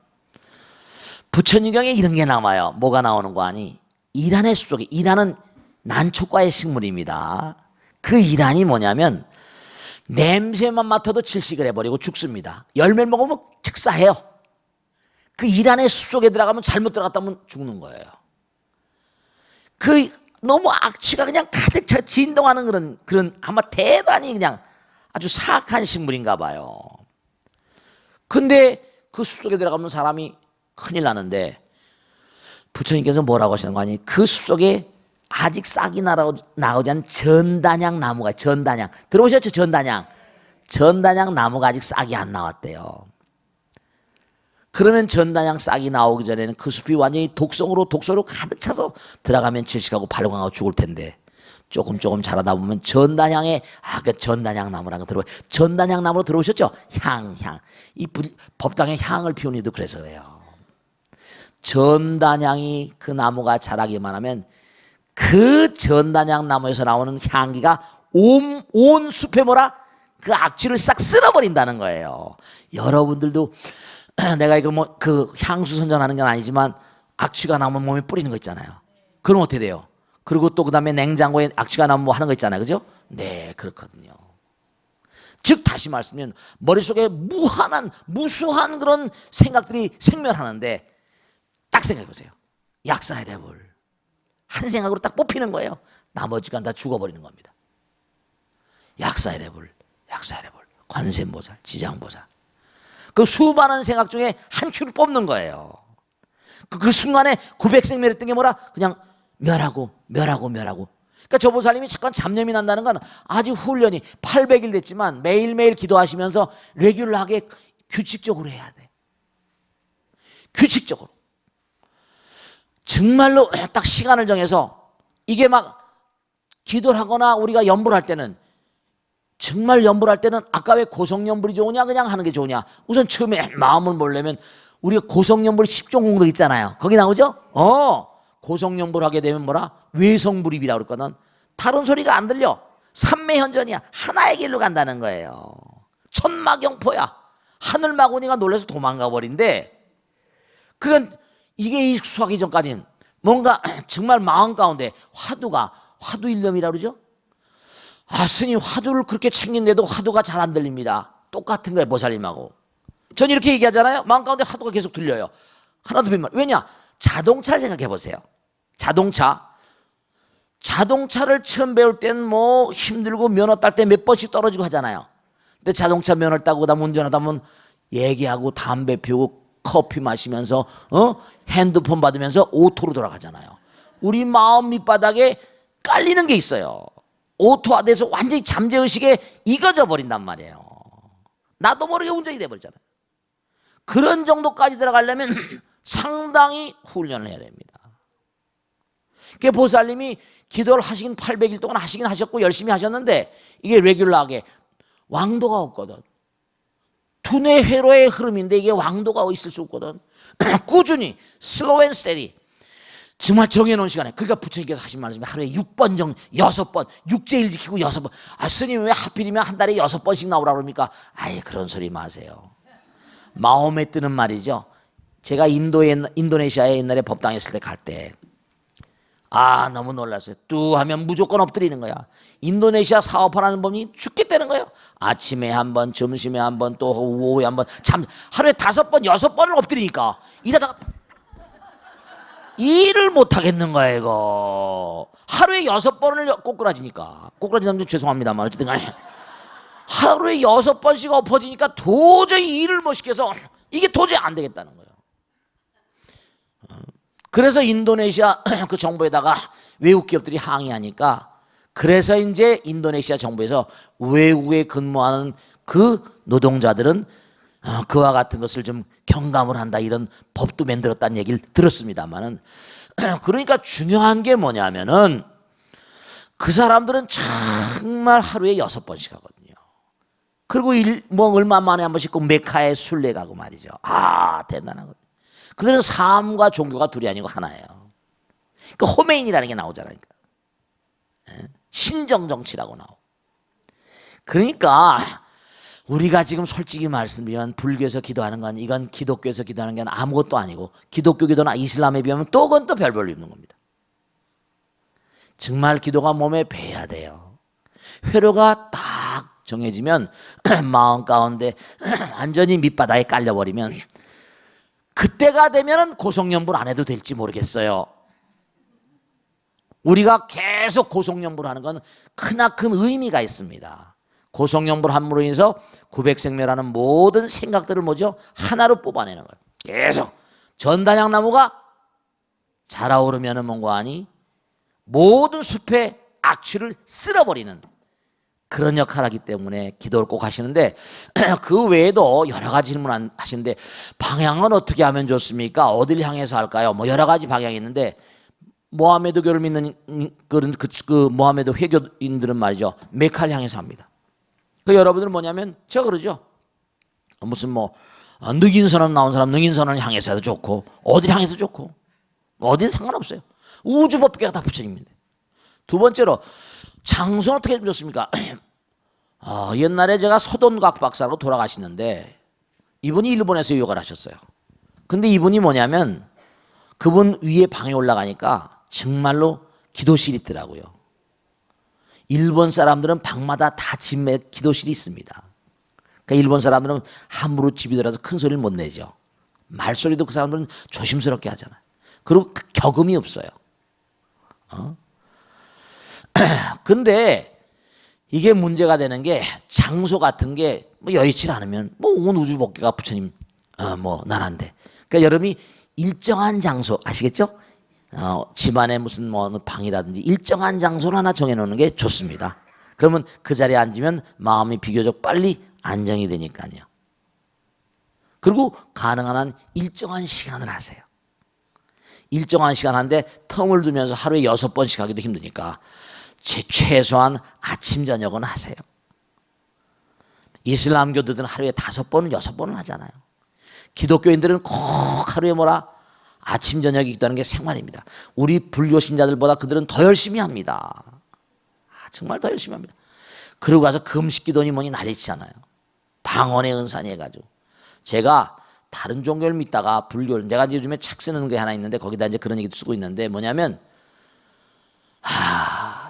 Speaker 1: 부처님경에 이런 게 나와요. 뭐가 나오는 거 아니? 이란의 숲속에 이란은 난초과의 식물입니다. 그 이란이 뭐냐면 냄새만 맡아도 질식을 해버리고 죽습니다. 열매를 먹으면 즉사해요. 그 이란의 숲속에 들어가면 잘못 들어갔다면 죽는 거예요. 그 너무 악취가 그냥 가득 차 진동하는 그런 아마 대단히 그냥 아주 사악한 식물인가 봐요. 근데 그 숲속에 들어가면 사람이 큰일 나는데 부처님께서 뭐라고 하시는 거 아니? 그 숲속에 아직 싹이 나오지 않은 전단양 나무가 전단양 들어보셨죠? 전단양 나무가 아직 싹이 안 나왔대요. 그러면 전단향 싹이 나오기 전에는 그 숲이 완전히 독소로 가득 차서 들어가면 질식하고 발광하고 죽을 텐데 조금 자라다 보면 전단향에 그 전단향 나무라는 거 들어 전단향 나무로 들어오셨죠? 향. 이 법당에 향을 피우는 이도 그래서 그래요. 전단향이 그 나무가 자라기만 하면 그 전단향 나무에서 나오는 향기가 온 숲에 뭐라 그 악취를 싹 쓸어버린다는 거예요. 여러분들도 내가 이거 뭐 그 향수 선전하는 건 아니지만 악취가 나면 몸에 뿌리는 거 있잖아요. 그럼 어떻게 돼요? 그리고 또 그다음에 냉장고에 악취가 나면 뭐 하는 거 있잖아요. 그죠? 네, 그렇거든요. 즉 다시 말씀드리면 머릿속에 무수한 그런 생각들이 생멸하는데 딱 생각해 보세요. 약사해래볼 한 생각으로 딱 뽑히는 거예요. 나머지가 다 죽어버리는 겁니다. 약사해래볼 관세음보살, 지장보살 그 수많은 생각 중에 한 큐를 뽑는 거예요. 그 순간에 900생멸했던 게 뭐라? 그냥 멸하고. 그러니까 저 보살님이 잠깐 잡념이 난다는 건 아주 훈련이 800일 됐지만 매일매일 기도하시면서 레귤러하게 규칙적으로 해야 돼. 규칙적으로. 정말로 딱 시간을 정해서 이게 막 기도를 하거나 우리가 연불할 때는 정말 연불할 때는 아까 왜 고성연불이 좋으냐 그냥 하는 게 좋으냐. 우선 처음에 마음을 몰려면 우리가 고성연불 10종 공덕 있잖아요. 거기 나오죠? 고성연불 하게 되면 뭐라? 외성불입이라고 그랬거든. 다른 소리가 안 들려. 삼매현전이야. 하나의 길로 간다는 거예요. 천마경포야. 하늘마구니가 놀라서 도망가 버린데 그건 이게 익숙하기 전까지는 뭔가 정말 마음 가운데 화두일념이라고 그러죠? 스님 화두를 그렇게 챙긴데도 화두가 잘 안 들립니다. 똑같은 거예요, 보살님하고. 전 이렇게 얘기하잖아요. 마음 가운데 화두가 계속 들려요. 하나도 빈말. 왜냐? 자동차를 생각해 보세요. 자동차를 처음 배울 때는 뭐 힘들고 면허 딸 때 몇 번씩 떨어지고 하잖아요. 근데 자동차 면허를 따고 그다음 운전하다 보면 얘기하고 담배 피우고 커피 마시면서 핸드폰 받으면서 오토로 돌아가잖아요. 우리 마음 밑바닥에 깔리는 게 있어요. 오토화돼서 완전히 잠재의식에 익어져 버린단 말이에요. 나도 모르게 운전이 돼버리잖아요. 그런 정도까지 들어가려면 상당히 훈련을 해야 됩니다. 그 보살님이 기도를 하시긴 800일 동안 하시긴 하셨고 열심히 하셨는데 이게 레귤러하게 왕도가 없거든. 두뇌 회로의 흐름인데 이게 왕도가 있을 수 없거든. 꾸준히 슬로우 앤 스테디 정말 정해놓은 시간에 그러니까 부처님께서 하신 말씀이 하루에 6번 6번 육제일 지키고 6번 스님 왜 하필이면 한 달에 6번씩 나오라고 그럽니까? 아예 그런 소리 마세요. 마음에 뜨는 말이죠. 제가 인도네시아에 옛날에 법당했을 때 갈 때 너무 놀랐어요. 뚜 하면 무조건 엎드리는 거야. 인도네시아 사업하는 분이 죽겠다는 거예요. 아침에 한 번, 점심에 한 번, 또 오후에 한 번, 하루에 5번, 6번을 엎드리니까 이러다가 일을 못 하겠는 거야 이거. 하루에 6번을 꼬꾸라지니까. 꼬꾸라진 사람들 죄송합니다만 어쨌든 간에 하루에 6번씩 엎어지니까 도저히 일을 못 시켜서 이게 도저히 안 되겠다는 거예요. 그래서 인도네시아 그 정부에다가 외국 기업들이 항의하니까 그래서 이제 인도네시아 정부에서 외국에 근무하는 그 노동자들은 그와 같은 것을 좀 경감을 한다 이런 법도 만들었다는 얘기를 들었습니다만은 그러니까 중요한 게 뭐냐면은 그 사람들은 정말 하루에 6번씩 하거든요. 그리고 뭐 얼마 만에 한 번씩 꼭 메카에 순례 가고 말이죠. 대단하거든요. 그들은 삶과 종교가 둘이 아니고 하나예요. 그러니까 호메인이라는 게 나오잖아요. 신정정치라고 나오고. 그러니까 우리가 지금 솔직히 말씀드리면 불교에서 기도하는 건 이건 기독교에서 기도하는 게 아무것도 아니고 기독교 기도나 이슬람에 비하면 또 그건 또 별 볼일 없는 겁니다. 정말 기도가 몸에 배야 돼요. 회로가 딱 정해지면 마음 가운데 완전히 밑바닥에 깔려버리면 그때가 되면은 고성연불 안 해도 될지 모르겠어요. 우리가 계속 고성연불 하는 건 크나큰 의미가 있습니다. 고성연불 함으로 인해서 900생멸하는 모든 생각들을 뭐죠? 하나로 뽑아내는 거예요. 계속 전단향 나무가 자라오르면은 뭔가 하니 모든 숲의 악취를 쓸어버리는 그런 역할을 하기 때문에 기도를 꼭 하시는데 그 외에도 여러 가지 질문 하시는데 방향은 어떻게 하면 좋습니까? 어딜 향해서 할까요? 뭐 여러 가지 방향이 있는데 모하메드교를 믿는 그 모하메드 회교인들은 말이죠. 메카를 향해서 합니다. 그 여러분들은 뭐냐면 제가 그러죠. 무슨 뭐 능인선언 나온 사람 능인선언을 향해서 해도 좋고 어딜 향해서 좋고 어디는 상관없어요. 우주법계가 다 부처님인데. 두 번째로 장소는 어떻게 하면 좋습니까? 옛날에 제가 서돈각 박사로 돌아가시는데 이분이 일본에서 유학을 하셨어요. 근데 이분이 뭐냐면 그분 위에 방에 올라가니까 정말로 기도실이 있더라고요. 일본 사람들은 방마다 다 집에 기도실이 있습니다. 그러니까 일본 사람들은 함부로 집에 들어가서 큰 소리를 못 내죠. 말소리도 그 사람들은 조심스럽게 하잖아요. 그리고 격음이 없어요. 근데 이게 문제가 되는 게 장소 같은 게 뭐 여의치 않으면 뭐 온 우주법계가 부처님 뭐 나라인데 그러니까 여러분이 일정한 장소 아시겠죠? 집안에 무슨 뭐 방이라든지 일정한 장소를 하나 정해놓는 게 좋습니다. 그러면 그 자리에 앉으면 마음이 비교적 빨리 안정이 되니까요. 그리고 가능한 한 일정한 시간을 하세요. 일정한 시간 하는데 텀을 두면서 하루에 6번씩 하기도 힘드니까 최소한 아침 저녁은 하세요. 이슬람교도들은 하루에 5번, 6번을 하잖아요. 기독교인들은 꼭 하루에 아침 저녁이 있다는 게 생활입니다. 우리 불교 신자들보다 그들은 더 열심히 합니다. 정말 더 열심히 합니다. 그러고 가서 금식기도니 뭐니 난리치잖아요. 방언의 은사니 해가지고. 제가 다른 종교를 믿다가 불교를 내가 요즘에 책 쓰는 게 하나 있는데 거기다 이제 그런 얘기도 쓰고 있는데 뭐냐면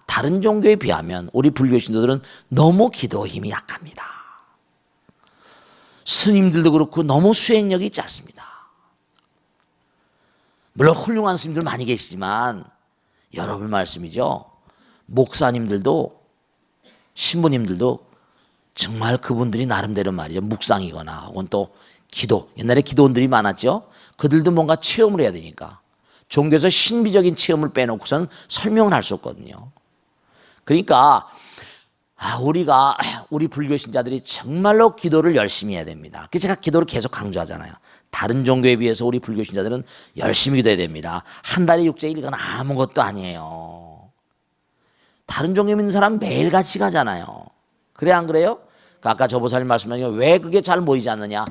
Speaker 1: 다른 종교에 비하면 우리 불교 신도들은 너무 기도 힘이 약합니다. 스님들도 그렇고 너무 수행력이 짧습니다. 물론 훌륭한 스님들 많이 계시지만 여러분 말씀이죠. 목사님들도 신부님들도 정말 그분들이 나름대로 말이죠. 묵상이거나 혹은 또 기도. 옛날에 기도원들이 많았죠. 그들도 뭔가 체험을 해야 되니까. 종교에서 신비적인 체험을 빼놓고선 설명을 할 수 없거든요. 그러니까 우리 불교 신자들이 정말로 기도를 열심히 해야 됩니다. 그래서 제가 기도를 계속 강조하잖아요. 다른 종교에 비해서 우리 불교 신자들은 열심히 기도해야 됩니다. 한 달에 6제 이건 아무것도 아니에요. 다른 종교 믿는 사람 매일같이 가잖아요. 그래 안 그래요? 아까 저 보살님 말씀하신 게 왜 그게 잘 모이지 않느냐.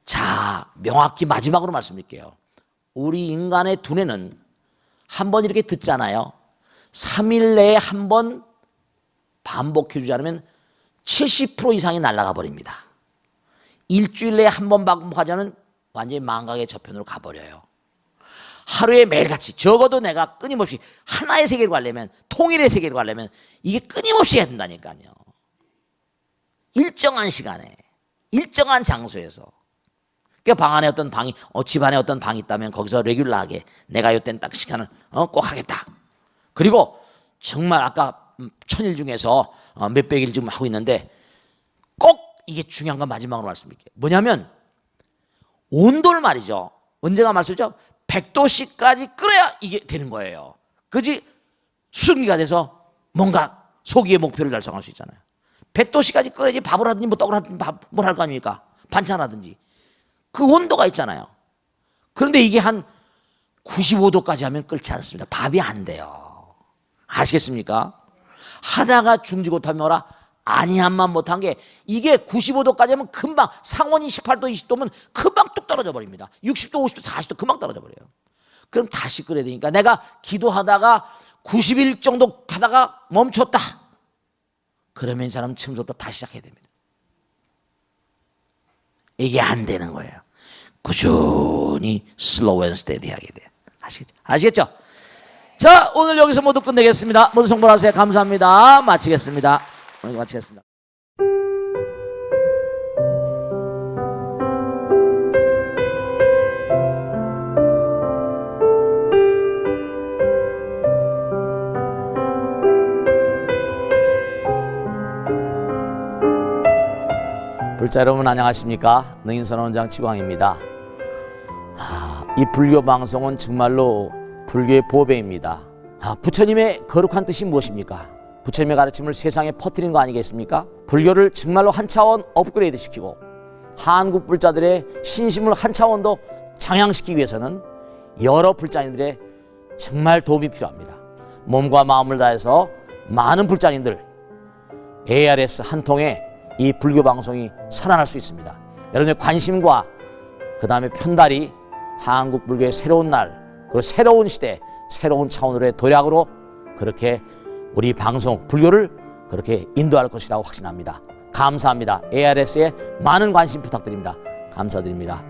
Speaker 1: 자, 명확히 마지막으로 말씀드릴게요. 우리 인간의 두뇌는 한 번 이렇게 듣잖아요. 3일 내에 한 번 반복해 주지 않으면 70% 이상이 날아가 버립니다. 일주일 내에 한 번 반복하자면 완전히 망각의 저편으로 가버려요. 하루에 매일같이 적어도 내가 끊임없이 하나의 세계로 가려면 통일의 세계로 가려면 이게 끊임없이 해야 된다니까요. 일정한 시간에 일정한 장소에서 그러니까 방 안에 어떤 방이 집안에 어떤 방이 있다면 거기서 레귤러하게 내가 이때는 딱 시간을 꼭 하겠다. 그리고 정말 아까 1000일 중에서 몇백 일 지금 하고 있는데 꼭 이게 중요한 건 마지막으로 말씀드릴게요. 뭐냐면 온도를 말이죠. 언제가 말씀이죠? 100도씨까지 끓여야 이게 되는 거예요. 그지 수증기가 돼서 뭔가 소기의 목표를 달성할 수 있잖아요. 100도씨까지 끓여야지 밥을 하든지 뭐 떡을 하든지 뭘 할 거 아닙니까? 반찬 하든지. 그 온도가 있잖아요. 그런데 이게 한 95도까지 하면 끓지 않습니다. 밥이 안 돼요. 아시겠습니까? 하다가 중지고타면 뭐라 아니한만 못한 게 이게 95도까지 하면 금방 상온이 18도 20도면 금방 뚝 떨어져 버립니다. 60도 50도 40도 금방 떨어져 버려요. 그럼 다시 끓여야 되니까 내가 기도하다가 90일 정도 하다가 멈췄다. 그러면 이 사람 처음부터 다시 시작해야 됩니다. 이게 안 되는 거예요. 꾸준히 슬로우 앤 스테디하게 돼요. 아시겠죠? 자, 오늘 여기서 모두 끝내겠습니다. 모두 성불하세요. 감사합니다. 마치겠습니다. 오늘 마치겠습니다. 불자 여러분 안녕하십니까? 능인선언원장 지광입니다. 이 불교 방송은 정말로 불교의 보배입니다. 부처님의 거룩한 뜻이 무엇입니까? 부처님의 가르침을 세상에 퍼뜨린 거 아니겠습니까? 불교를 정말로 한 차원 업그레이드 시키고 한국 불자들의 신심을 한 차원 더 장양시키기 위해서는 여러 불자님들의 정말 도움이 필요합니다. 몸과 마음을 다해서 많은 불자님들 ARS 한 통에 이 불교 방송이 살아날 수 있습니다. 여러분의 관심과 그 다음에 편달이 한국 불교의 새로운 날, 그리고 새로운 시대, 새로운 차원으로의 도약으로 그렇게 우리 방송 불교를 그렇게 인도할 것이라고 확신합니다. 감사합니다. ARS에 많은 관심 부탁드립니다. 감사드립니다.